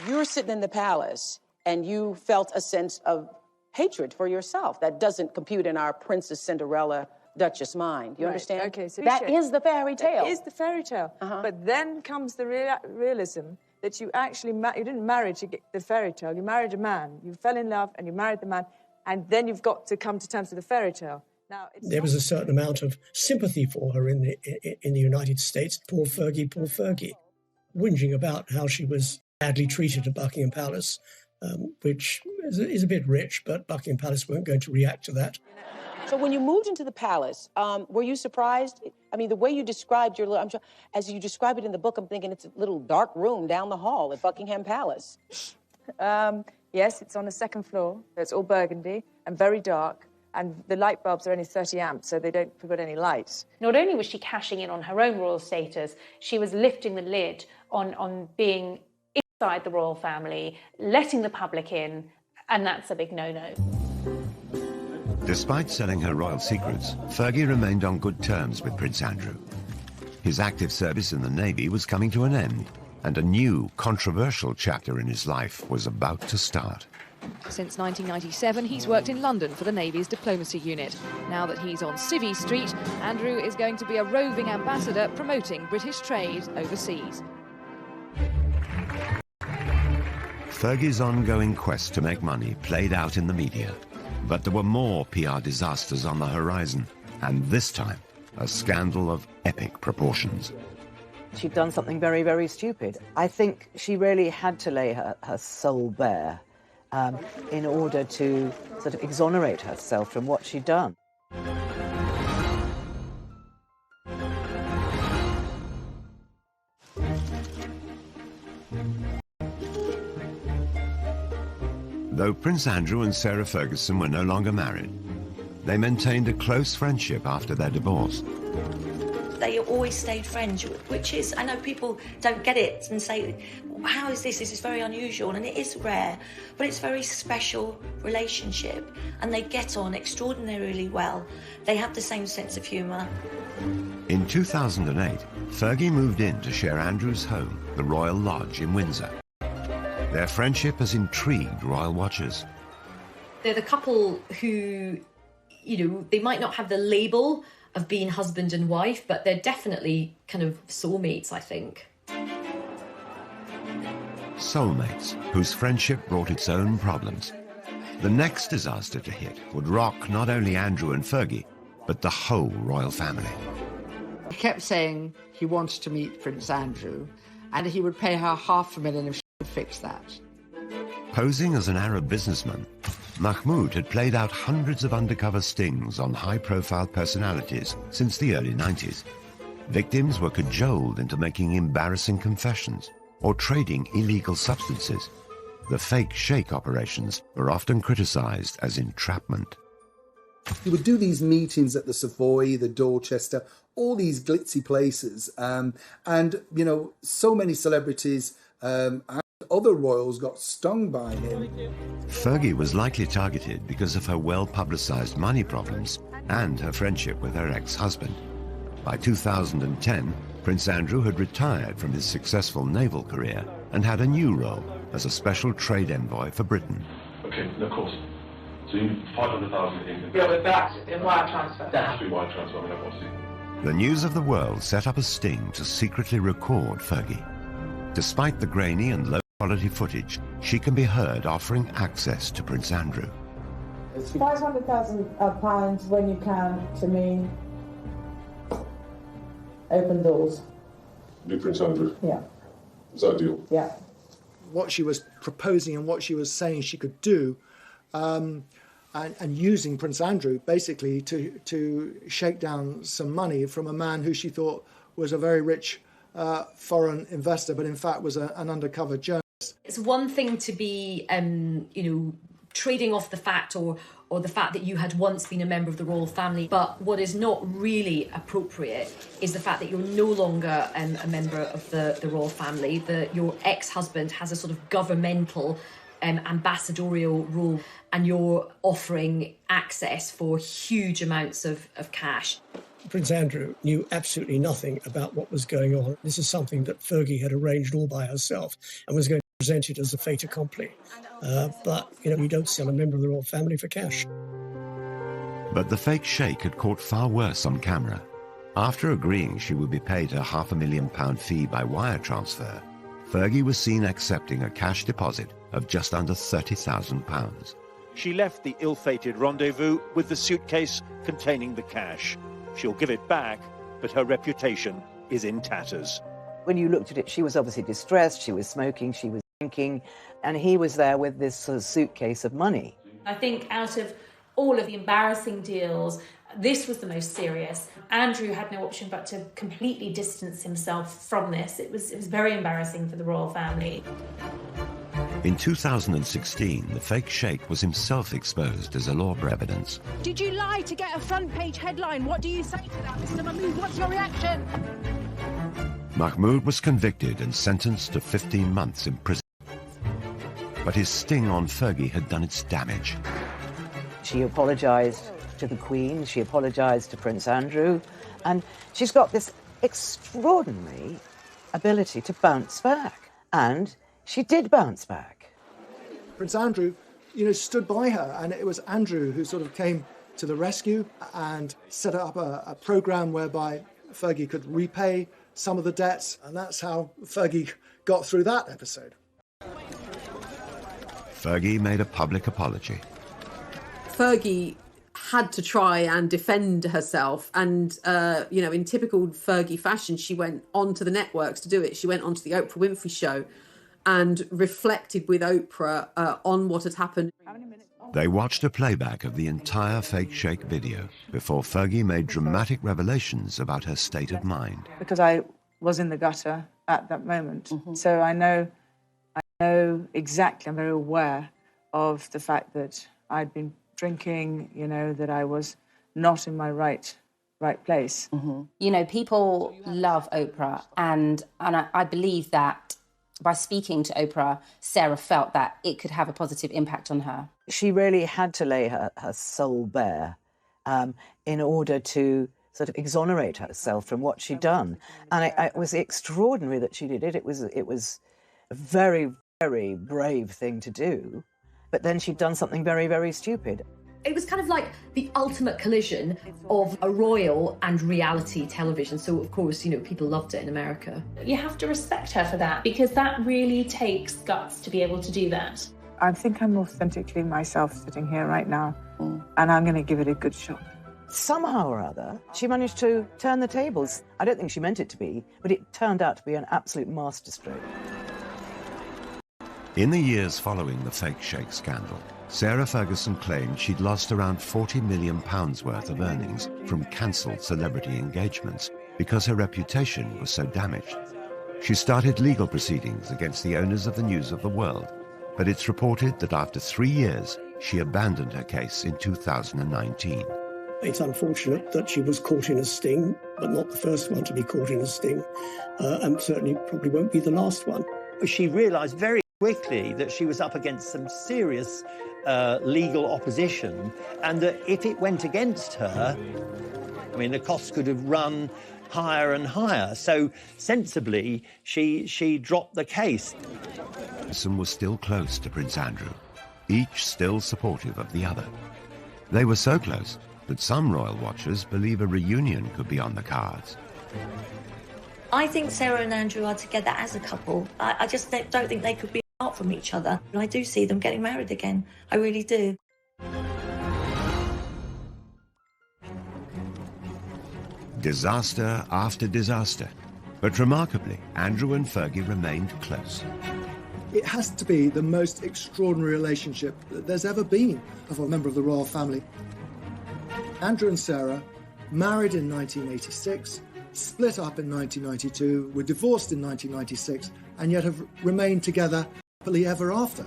You're sitting in the palace and you felt a sense of hatred for yourself. That doesn't compute in our Princess Cinderella Duchess mind. You understand? Okay, so that is the fairy tale. It is the fairy tale. But then comes the realism that you actually you didn't marry to get the fairy tale. You married a man. You fell in love and you married the man, and then you've got to come to terms with the fairy tale. Now, there was a certain amount of sympathy for her in the United States. Poor Fergie, whinging about how she was badly treated at Buckingham Palace, which is a bit rich, but Buckingham Palace weren't going to react to that. So when you moved into the palace, were you surprised? I mean, the way you described as you describe it in the book, I'm thinking it's a little dark room down the hall at Buckingham Palace. Yes, it's on the second floor. It's all burgundy and very dark. And the light bulbs are only 30 amps, so they don't put any light. Not only was she cashing in on her own royal status, she was lifting the lid on being inside the royal family, letting the public in, and that's a big no-no. Despite selling her royal secrets, Fergie remained on good terms with Prince Andrew. His active service in the Navy was coming to an end, and a new, controversial chapter in his life was about to start. Since 1997, he's worked in London for the Navy's diplomacy unit. Now that he's on Civvy Street, Andrew is going to be a roving ambassador promoting British trade overseas. Fergie's ongoing quest to make money played out in the media. But there were more PR disasters on the horizon, and this time, a scandal of epic proportions. She'd done something very, very stupid. I think she really had to lay her soul bare in order to sort of exonerate herself from what she'd done. Though Prince Andrew and Sarah Ferguson were no longer married, they maintained a close friendship after their divorce. They always stayed friends, which is, I know people don't get it and say, how is this? This is very unusual, and it is rare, but it's a very special relationship, and they get on extraordinarily well. They have the same sense of humour. In 2008, Fergie moved in to share Andrew's home, the Royal Lodge in Windsor. Their friendship has intrigued royal watchers. They're the couple who, they might not have the label of being husband and wife, but they're definitely kind of soulmates, I think. Soulmates, whose friendship brought its own problems. The next disaster to hit would rock not only Andrew and Fergie, but the whole royal family. He kept saying he wanted to meet Prince Andrew, and he would pay her $500,000 if she could fix that. Posing as an Arab businessman, Mahmoud had played out hundreds of undercover stings on high-profile personalities since the early 90s. Victims were cajoled into making embarrassing confessions or trading illegal substances. The fake sheikh operations were often criticized as entrapment. He would do these meetings at the Savoy, the Dorchester, all these glitzy places, and so many celebrities and other royals got stung by him. Fergie was likely targeted because of her well-publicized money problems and her friendship with her ex-husband. By 2010, Prince Andrew had retired from his successful naval career and had a new role as a special trade envoy for Britain. Okay, of course. So you 500,000 in... Yeah, but that's in wire transfer. That has to be wire transfer, I mean, obviously. The News of the World set up a sting to secretly record Fergie. Despite the grainy and low-quality footage, she can be heard offering access to Prince Andrew. It's £500,000 when you can, to me, open doors. Big Prince Andrew? Yeah. Is that a deal? Yeah. What she was proposing and what she was saying she could do, and using Prince Andrew basically to shake down some money from a man who she thought was a very rich foreign investor, but in fact was an undercover journalist. It's one thing to be, trading off the fact or the fact that you had once been a member of the royal family, but what is not really appropriate is the fact that you're no longer a member of the royal family, that your ex-husband has a sort of governmental ambassadorial role, and you're offering access for huge amounts of cash. Prince Andrew knew absolutely nothing about what was going on. This is something that Fergie had arranged all by herself and was going to present it as a fait accompli. But, you don't sell a member of the royal family for cash. But the fake sheikh had caught far worse on camera. After agreeing she would be paid a £500,000 fee by wire transfer, Fergie was seen accepting a cash deposit of just under £30,000. She left the ill-fated rendezvous with the suitcase containing the cash. She'll give it back, but her reputation is in tatters. When you looked at it, she was obviously distressed, she was smoking, she was drinking, and he was there with this sort of suitcase of money. I think out of all of the embarrassing deals, this was the most serious. Andrew had no option but to completely distance himself from this. It was very embarrassing for the royal family. In 2016, the fake sheikh was himself exposed as a law for evidence. Did you lie to get a front-page headline? What do you say to that, Mr. Mahmood? What's your reaction? Mahmoud was convicted and sentenced to 15 months in prison. But his sting on Fergie had done its damage. She apologised to the Queen, she apologised to Prince Andrew, and she's got this extraordinary ability to bounce back. And she did bounce back. Prince Andrew, stood by her, and it was Andrew who sort of came to the rescue and set up a programme whereby Fergie could repay some of the debts, and that's how Fergie got through that episode. Fergie made a public apology. Fergie had to try and defend herself, and in typical Fergie fashion, she went onto the networks to do it. She went onto the Oprah Winfrey Show and reflected with Oprah on what had happened. They watched a playback of the entire fake sheikh video before Fergie made dramatic revelations about her state of mind. Because I was in the gutter at that moment. So I know exactly, I'm very aware of the fact that I'd been drinking, that I was not in my right place. People love Oprah, and I believe that by speaking to Oprah, Sarah felt that it could have a positive impact on her. She really had to lay her soul bare in order to sort of exonerate herself from what she'd done. And it was extraordinary that she did it. It was a very, very brave thing to do. But then she'd done something very, very stupid. It was kind of like the ultimate collision of a royal and reality television. So, of course, people loved it in America. You have to respect her for that, because that really takes guts to be able to do that. I think I'm authentically myself sitting here right now, and I'm going to give it a good shot. Somehow or other, she managed to turn the tables. I don't think she meant it to be, but it turned out to be an absolute masterstroke. In the years following the fake sheikh scandal, Sarah Ferguson claimed she'd lost around £40 million worth of earnings from cancelled celebrity engagements because her reputation was so damaged. She started legal proceedings against the owners of the News of the World, but it's reported that after 3 years, she abandoned her case in 2019. It's unfortunate that she was caught in a sting, but not the first one to be caught in a sting, and certainly probably won't be the last one. She realised very quickly that she was up against some serious legal opposition, and that if it went against her, the costs could have run higher and higher. So sensibly, she dropped the case. Ferguson was still close to Prince Andrew, each still supportive of the other. They were so close that some royal watchers believe a reunion could be on the cards. I think Sarah and Andrew are together as a couple. I just don't think they could be apart from each other. And I do see them getting married again. I really do. Disaster after disaster. But remarkably, Andrew and Fergie remained close. It has to be the most extraordinary relationship that there's ever been of a member of the royal family. Andrew and Sarah married in 1986, split up in 1992, were divorced in 1996, and yet have remained together happily ever after.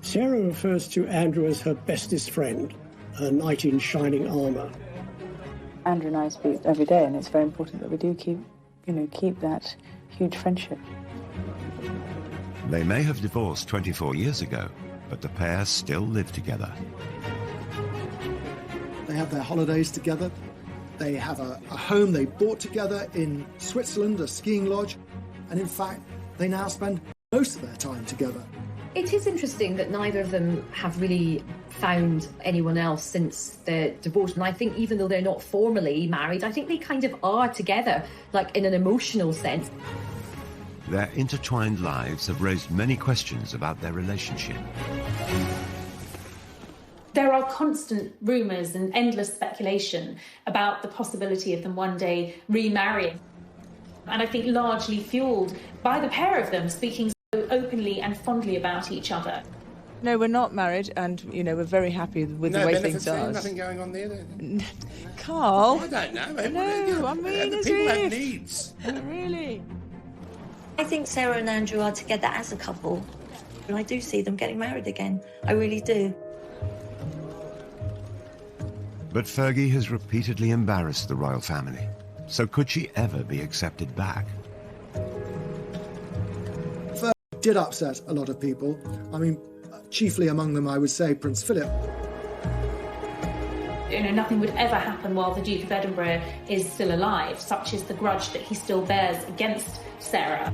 Sarah refers to Andrew as her bestest friend, her knight in shining armour. Andrew and I speak every day, and it's very important that we do keep that huge friendship. They may have divorced 24 years ago, but the pair still live together. They have their holidays together. They have a home they bought together in Switzerland, a skiing lodge, and in fact, they now spend most of their time together. It is interesting that neither of them have really found anyone else since their divorce. And I think even though they're not formally married, I think they kind of are together, like in an emotional sense. Their intertwined lives have raised many questions about their relationship. There are constant rumours and endless speculation about the possibility of them one day remarrying. And I think largely fuelled by the pair of them speaking so openly and fondly about each other. No, we're not married, and, you know, we're very happy with the way things are. Nothing going on there? Carl? I don't know. No, I mean, as people have if. needs. Really? I think Sarah and Andrew are together as a couple. And I do see them getting married again. I really do. But Fergie has repeatedly embarrassed the royal family. So could she ever be accepted back? Fergie did upset a lot of people. I mean, chiefly among them, I would say, Prince Philip. You know, nothing would ever happen while the Duke of Edinburgh is still alive. Such is the grudge that he still bears against Sarah.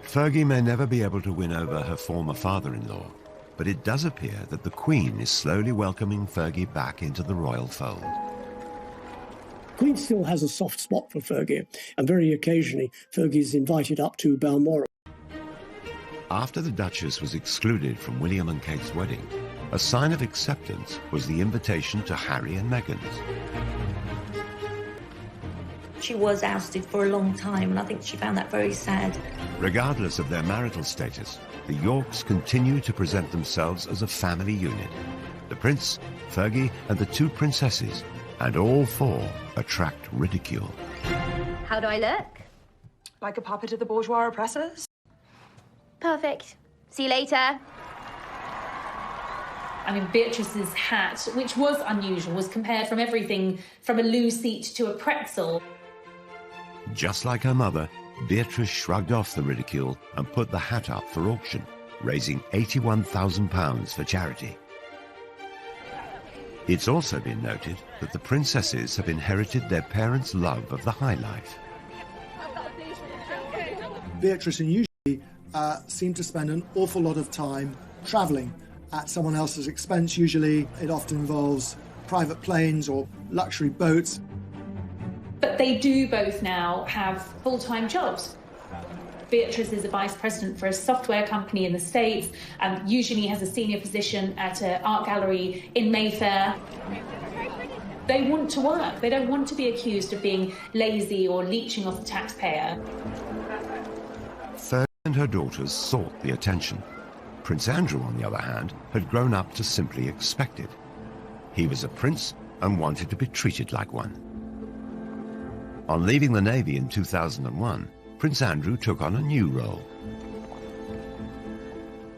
Fergie may never be able to win over her former father-in-law, but it does appear that the Queen is slowly welcoming Fergie back into the royal fold. Queen still has a soft spot for Fergie, and very occasionally Fergie's invited up to Balmoral. After the Duchess was excluded from William and Kate's wedding, a sign of acceptance was the invitation to Harry and Meghan's. She was ousted for a long time, and I think she found that very sad. Regardless of their marital status, the Yorks continue to present themselves as a family unit. The Prince, Fergie, and the two princesses, and all four attract ridicule. How do I look? Like a puppet of the bourgeois oppressors? Perfect. See you later. I mean, Beatrice's hat, which was unusual, was compared from everything from a loo seat to a pretzel. Just like her mother, Beatrice shrugged off the ridicule and put the hat up for auction, raising £81,000 for charity. It's also been noted that the princesses have inherited their parents' love of the high life. Beatrice and Eugenie seem to spend an awful lot of time travelling at someone else's expense. Usually it often involves private planes or luxury boats. But they do both now have full-time jobs. Beatrice is a vice president for a software company in the States, and Eugenie has a senior position at an art gallery in Mayfair. They want to work. They don't want to be accused of being lazy or leeching off the taxpayer. Fergie and her daughters sought the attention. Prince Andrew, on the other hand, had grown up to simply expect it. He was a prince and wanted to be treated like one. On leaving the Navy in 2001, Prince Andrew took on a new role.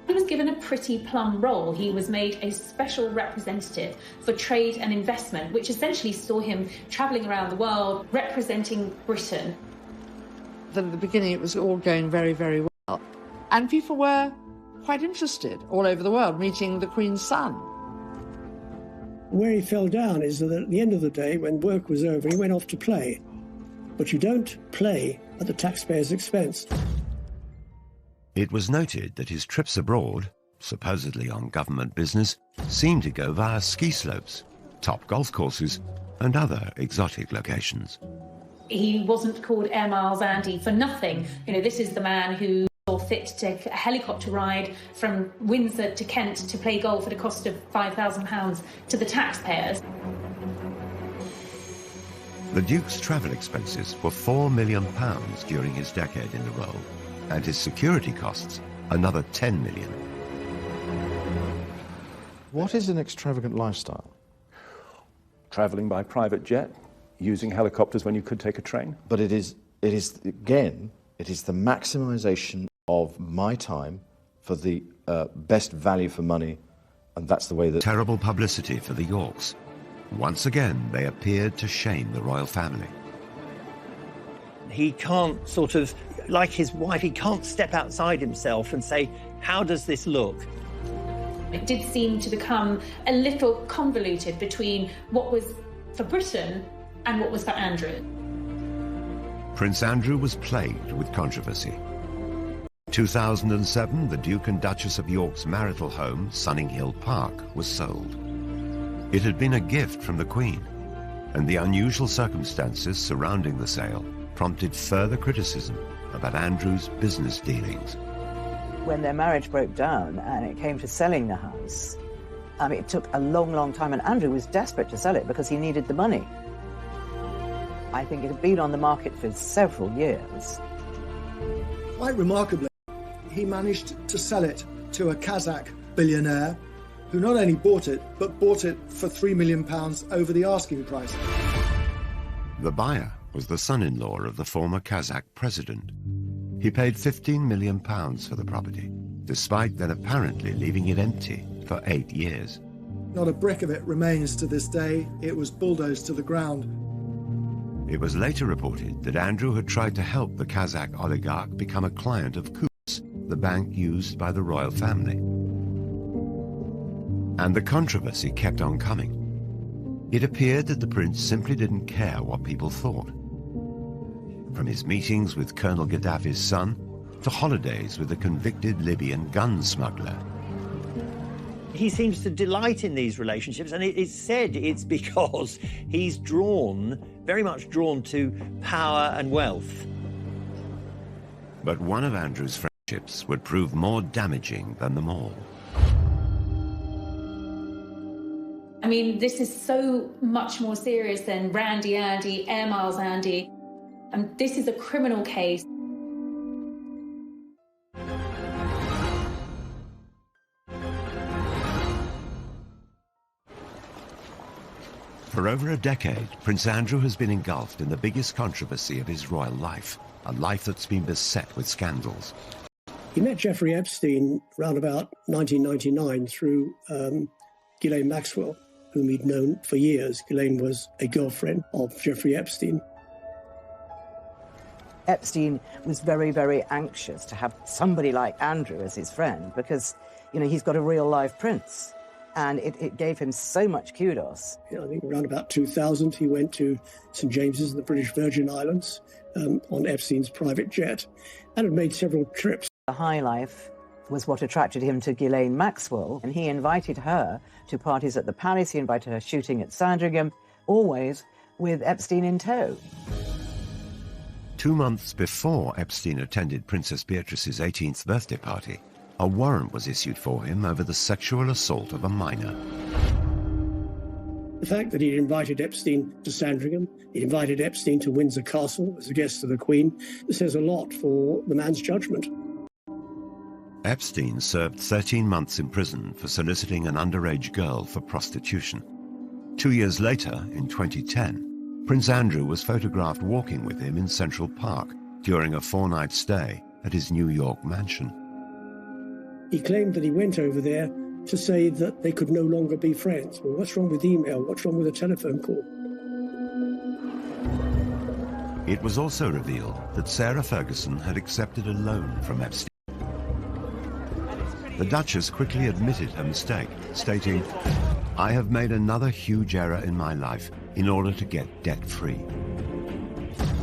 He was given a pretty plum role. He was made a special representative for trade and investment, which essentially saw him travelling around the world representing Britain. At the beginning, it was all going very, very well. And people were quite interested all over the world, meeting the Queen's son. Where he fell down is that at the end of the day, when work was over, he went off to play. But you don't play at the taxpayer's expense. It was noted that his trips abroad, supposedly on government business, seemed to go via ski slopes, top golf courses, and other exotic locations. He wasn't called Air Miles Andy for nothing. You know, this is the man who saw fit to take a helicopter ride from Windsor to Kent to play golf at a cost of £5,000 to the taxpayers. The Duke's travel expenses were £4 million during his decade in the role, and his security costs another £10 million. What is an extravagant lifestyle? Travelling by private jet, using helicopters when you could take a train. But it is again, it is the maximisation of my time for the best value for money, and that's the way that... Terrible publicity for the Yorks. Once again, they appeared to shame the royal family. He can't sort of, like his wife, he can't step outside himself and say, how does this look? It did seem to become a little convoluted between what was for Britain and what was for Andrew. Prince Andrew was plagued with controversy. 2007, the Duke and Duchess of York's marital home, Sunninghill Park, was sold. It had been a gift from the Queen, and the unusual circumstances surrounding the sale prompted further criticism about Andrew's business dealings. When their marriage broke down and it came to selling the house, it took a long, long time, and Andrew was desperate to sell it because he needed the money. I think it had been on the market for several years. Quite remarkably, he managed to sell it to a Kazakh billionaire who not only bought it, but bought it for £3 million over the asking price. The buyer was the son-in-law of the former Kazakh president. He paid £15 million for the property, despite then apparently leaving it empty for 8 years. Not a brick of it remains to this day. It was bulldozed to the ground. It was later reported that Andrew had tried to help the Kazakh oligarch become a client of Coutts, the bank used by the royal family. And the controversy kept on coming. It appeared that the prince simply didn't care what people thought. From his meetings with Colonel Gaddafi's son to holidays with a convicted Libyan gun smuggler. He seems to delight in these relationships, and it's said it's because he's very much drawn to power and wealth. But one of Andrew's friendships would prove more damaging than them all. I mean, this is so much more serious than Randy Andy, Air Miles Andy. And this is a criminal case. For over a decade, Prince Andrew has been engulfed in the biggest controversy of his royal life, a life that's been beset with scandals. He met Jeffrey Epstein around about 1999 through Ghislaine Maxwell, whom he'd known for years. Ghislaine was a girlfriend of Jeffrey Epstein. Epstein was very, very anxious to have somebody like Andrew as his friend because, you know, he's got a real-life prince. And it gave him so much kudos. I think around about 2000, he went to St. James's in the British Virgin Islands on Epstein's private jet and had made several trips. The high life was what attracted him to Ghislaine Maxwell, and he invited her to parties at the Palace. He invited her shooting at Sandringham, always with Epstein in tow. 2 months before Epstein attended Princess Beatrice's 18th birthday party, a warrant was issued for him over the sexual assault of a minor. The fact that he'd invited Epstein to Sandringham, he invited Epstein to Windsor Castle as a guest of the Queen, says a lot for the man's judgment. Epstein served 13 months in prison for soliciting an underage girl for prostitution. 2 years later, in 2010, Prince Andrew was photographed walking with him in Central Park during a 4-night stay at his New York mansion. He claimed that he went over there to say that they could no longer be friends. Well, what's wrong with email? What's wrong with a telephone call? It was also revealed that Sarah Ferguson had accepted a loan from Epstein. The Duchess quickly admitted her mistake, stating, "I have made another huge error in my life in order to get debt-free."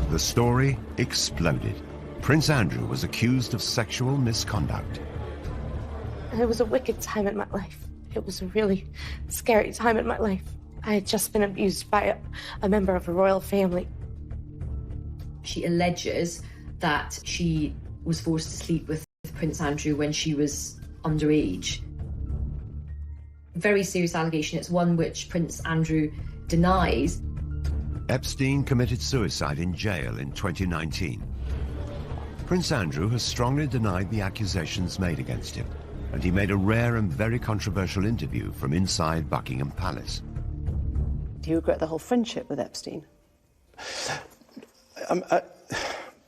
The story exploded. Prince Andrew was accused of sexual misconduct. It was a wicked time in my life. It was a really scary time in my life. I had just been abused by a member of a royal family. She alleges that she was forced to sleep with Prince Andrew when she was underage. Very serious allegation. It's one which Prince Andrew denies. Epstein committed suicide in jail in 2019. Prince Andrew has strongly denied the accusations made against him, and he made a rare and very controversial interview from inside Buckingham Palace. Do you regret the whole friendship with Epstein?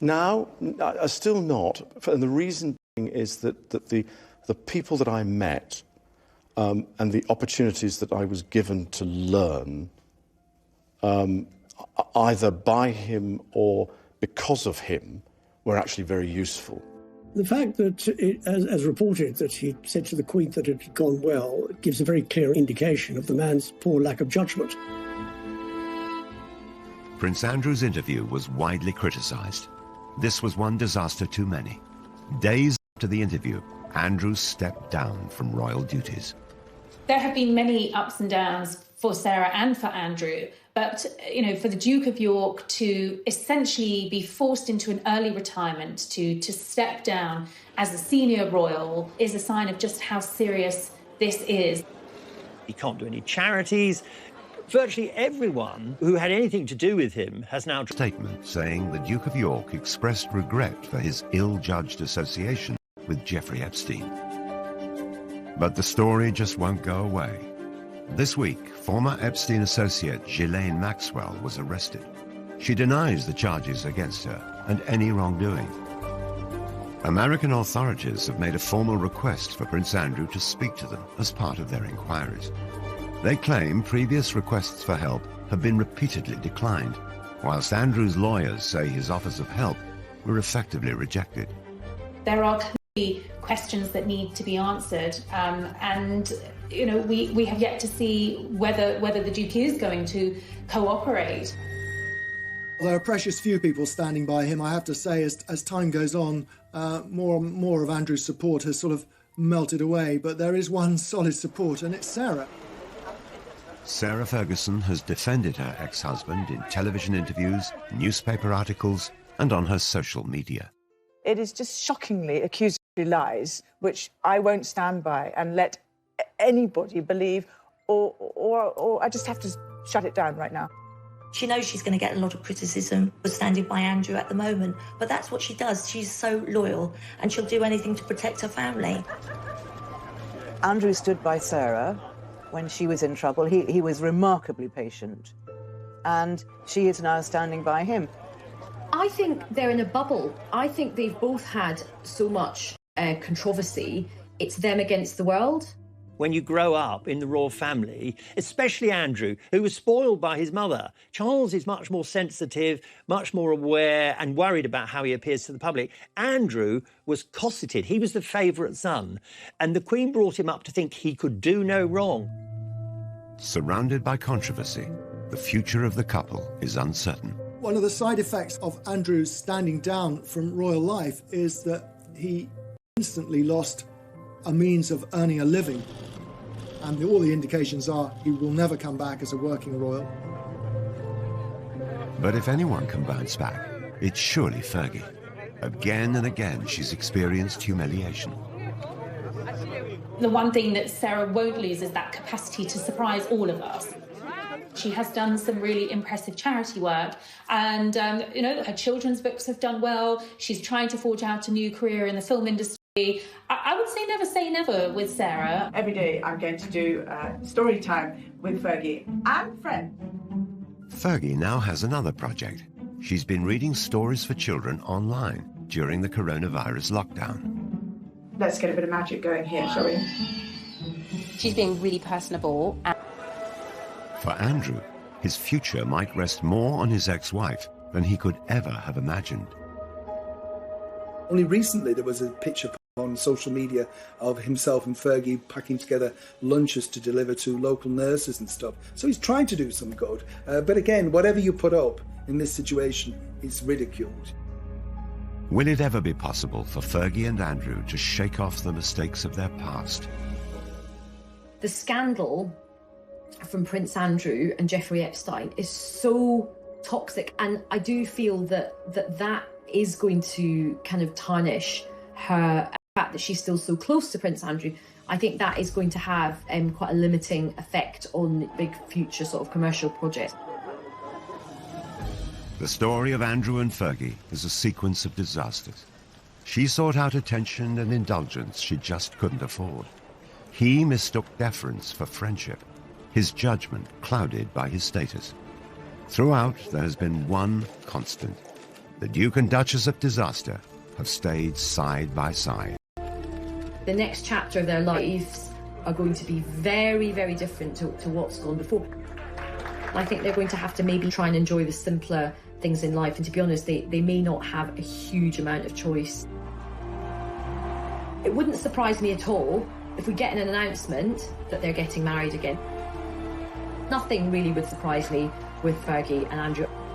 Now, still not. And the reason being is that the people that I met and the opportunities that I was given to learn, either by him or because of him, were actually very useful. The fact that, as reported, that he said to the Queen that it had gone well gives a very clear indication of the man's poor lack of judgment. Prince Andrew's interview was widely criticised. This was one disaster too many. Days after the interview, Andrew stepped down from royal duties. There have been many ups and downs for Sarah and for Andrew, but, for the Duke of York to essentially be forced into an early retirement, to step down as a senior royal, is a sign of just how serious this is. He can't do any charities. Virtually everyone who had anything to do with him has now... Statement saying the Duke of York expressed regret for his ill-judged association with Jeffrey Epstein. But the story just won't go away. This week, former Epstein associate Ghislaine Maxwell was arrested. She denies the charges against her and any wrongdoing. American authorities have made a formal request for Prince Andrew to speak to them as part of their inquiries. They claim previous requests for help have been repeatedly declined, whilst Andrew's lawyers say his offers of help were effectively rejected. There are clearly questions that need to be answered, and we have yet to see whether the Duke is going to cooperate. There are precious few people standing by him, I have to say. As time goes on, more and more of Andrew's support has sort of melted away, but there is one solid support, and it's Sarah. Sarah Ferguson has defended her ex-husband in television interviews, newspaper articles, and on her social media. It is just shockingly accusatory lies, which I won't stand by and let anybody believe, or I just have to shut it down right now. She knows she's going to get a lot of criticism for standing by Andrew at the moment, but that's what she does. She's so loyal, and she'll do anything to protect her family. Andrew stood by Sarah when she was in trouble. He was remarkably patient, and she is now standing by him. I think they're in a bubble. I think they've both had so much controversy. It's them against the world. When you grow up in the royal family, especially Andrew, who was spoiled by his mother, Charles is much more sensitive, much more aware and worried about how he appears to the public. Andrew was cosseted. He was the favourite son, and the Queen brought him up to think he could do no wrong. Surrounded by controversy, the future of the couple is uncertain. One of the side effects of Andrew's standing down from royal life is that he instantly lost a means of earning a living. And all the indications are he will never come back as a working royal. But if anyone can bounce back, it's surely Fergie. Again and again, she's experienced humiliation. The one thing that Sarah won't lose is that capacity to surprise all of us. She has done some really impressive charity work, and her children's books have done well. She's trying to forge out a new career in the film industry. I would say never with Sarah. Every day I'm going to do story time with Fergie and friend. Fergie now has another project. She's been reading stories for children online during the coronavirus lockdown. Let's get a bit of magic going here, shall we? She's being really personable. For Andrew, his future might rest more on his ex-wife than he could ever have imagined. Only recently there was a picture on social media of himself and Fergie packing together lunches to deliver to local nurses and stuff. So he's trying to do some good. But again, whatever you put up in this situation is ridiculed. Will it ever be possible for Fergie and Andrew to shake off the mistakes of their past? The scandal from Prince Andrew and Jeffrey Epstein is so toxic, and I do feel that is going to kind of tarnish her. The fact that she's still so close to Prince Andrew, I think that is going to have quite a limiting effect on big future sort of commercial projects. The story of Andrew and Fergie is a sequence of disasters. She sought out attention and indulgence she just couldn't afford. He mistook deference for friendship, his judgment clouded by his status. Throughout, there has been one constant. The Duke and Duchess of Disaster have stayed side by side. The next chapter of their lives are going to be very, very different to what's gone before. I think they're going to have to maybe try and enjoy the simpler things in life, and to be honest, they may not have a huge amount of choice. It wouldn't surprise me at all if we get an announcement that they're getting married again. Nothing really would surprise me with Fergie and Andrew.